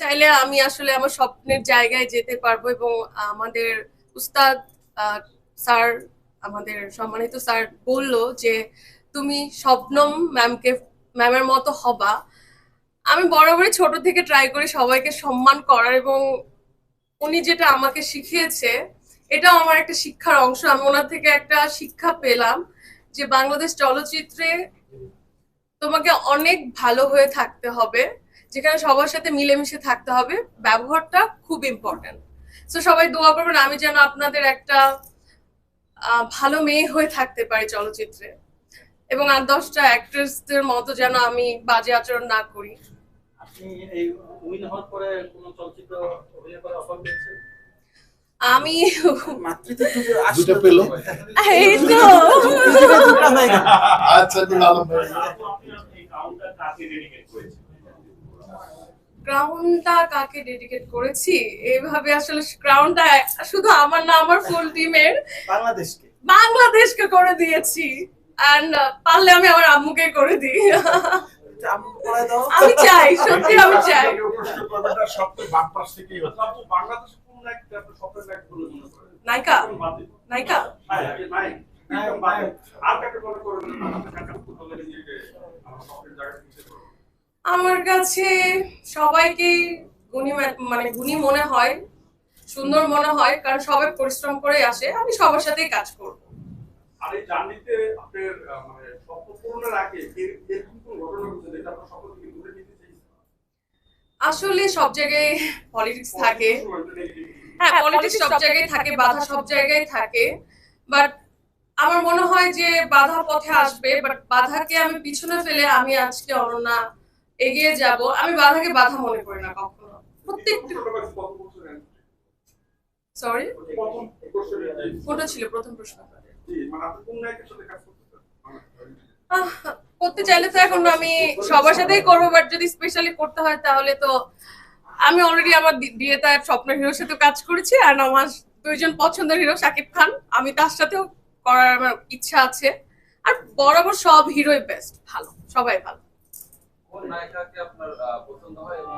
চাইলে আমি আসলে আমার স্বপ্নের জায়গায় যেতে পারবো এবং আমাদের উস্তাদ স্যার, আমাদের সম্মানিত স্যার বললো যে তুমি শবনম ম্যামের মতো হবা। আমি বরাবরই ছোট থেকে ট্রাই করি সবাইকে সম্মান করার, এবং উনি যেটা আমাকে শিখিয়েছে এটাও আমার একটা শিক্ষার অংশ। আমি ওনার থেকে একটা শিক্ষা পেলাম যে বাংলাদেশ চলচ্চিত্রে তোমাকে অনেক ভালো হয়ে থাকতে হবে, যেখানে সবার সাথে মিলেমিশে থাকতে হবে, ব্যবহারটা খুব ইম্পর্টেন্ট। তো সবাই দোয়া করবেন আমি যেন আপনাদের একটা ভালো মেয়ে হয়ে থাকতে পারি চলচ্চিত্রে, এবং 8-10টা অ্যাক্ট্রেসদের মতো যেন আমি বাজে আচরণ না করি। আপনি এই উইন হওয়ার পরে কোন চলচ্চিত্র অভিনয় করার অফার পেয়েছেন? আমি দুটো পেল। এই তো আচ্ছা তাহলে ক্রাউনটা কাকে ডেডিকেট করেছি এইভাবে, আসলে ক্রাউনটা শুধু আমার না, আমার ফুল টিমের বাংলাদেশকে করে দিয়েছি। এন্ড পারলে আমি আমার আম্মুকে করে দিই। আমি চাই, সত্যি আমি চাই। নায়িকা নায়িকা আমার কাছে সবাইকে গুণী মানে গুণী মনে হয়, সুন্দর মনে হয়, কারণ সবাই পরিশ্রম করে আসে। আমি সবার সাথেই কাজ করব। আর এই জার্নিতে আপনার মানে স্বপ্ন পূরণের আগে এরকম কোন ঘটনা ঘটেছে যেটা আপনার স্বপ্ন থেকে দূরে নিতে চাইছেন? আসলে সব জায়গায় পলিটিক্স থাকে, হ্যাঁ পলিটিক্স সব জায়গায় থাকে, বাধা সব জায়গায় থাকে, বাট আমার মনে হয় যে বাধা পথে আসবে, বাট বাধাকে আমি পিছনে ফেলে আমি আজকে অনন্যা এগিয়ে যাব। আমি বাধাকে বাধা মনে করি না কখনো। প্রত্যেকটা সরি কোনটা ছিল প্রথম প্রশ্ন? করতে চাইলে তো এখন আমি সবার সাথেই করবো, বাট যদি স্পেশালি করতে হয় তাহলে তো আমি অলরেডি আমার বিয়েতে স্বপ্নের হিরোর সাথে কাজ করেছি, আর আমার দুইজন পছন্দের হিরো শাকিব খান, আমি তার সাথেও করার আমার ইচ্ছা আছে। আর বরাবর সব হিরোই বেস্ট, ভালো, সবাই ভালো। কোন নায়িকাকে আপনার পছন্দ হয় এবং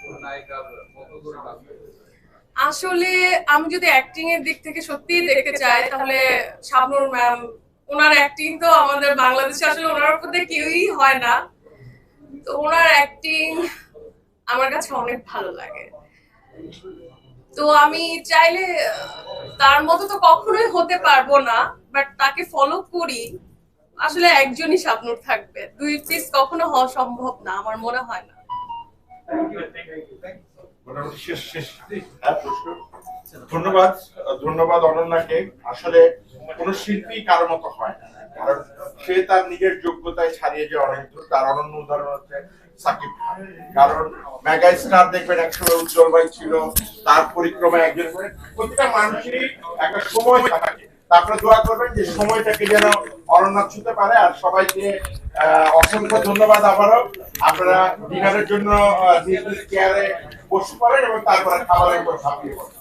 কোন নায়িকার মতো করে কাজ করতে চান? আসলে আমি যদি অ্যাক্টিং এর দিক থেকে সত্যিই দেখতে চাই তাহলে শাবনূর ম্যাম, ওনার অ্যাক্টিং তো আমাদের বাংলাদেশে আসলে ওনার উপর দিয়ে কেউই হয় না, তো ওনার অ্যাক্টিং আমার কাছে অনেক ভালো লাগে। তো আমি চাইলে তার মতো তো কখনোই হতে পারবো না, বাট তাকে ফলো করি। আসলে একজনই শাবনূর থাকবে, দুই পিস কখনো হওয়া সম্ভব না, আমার মনে হয় না। মোটামুটি শেষ। ধন্যবাদ ধন্যবাদ অনন্যাকে। আসলে কোন শিল্পী কারো মতো হয় না, কারণ সে তার নিজের যোগ্যতায় ছাড়িয়ে যে অনেক দূর। তার অনন্য উদাহরণ হচ্ছে সাকিব খান। কারণ মেগা স্টার দেখবেন একসময় উজ্জ্বল ভাই ছিল, তার পরিক্রমায় একজন করে প্রতিটা মানুষেরই একটা সময় থাকে। তারপরে দোয়া করবেন যে সময়টাকে যেন অনন্যা ছুঁতে পারে। আর সবাইকে অসংখ্য ধন্যবাদ আবারও। আপনারা ডিনারের জন্য নিজ নিজ চেয়ারে বসতে পারেন এবং তারপরে খাবারের উপর ঝাঁপিয়ে পড়েন।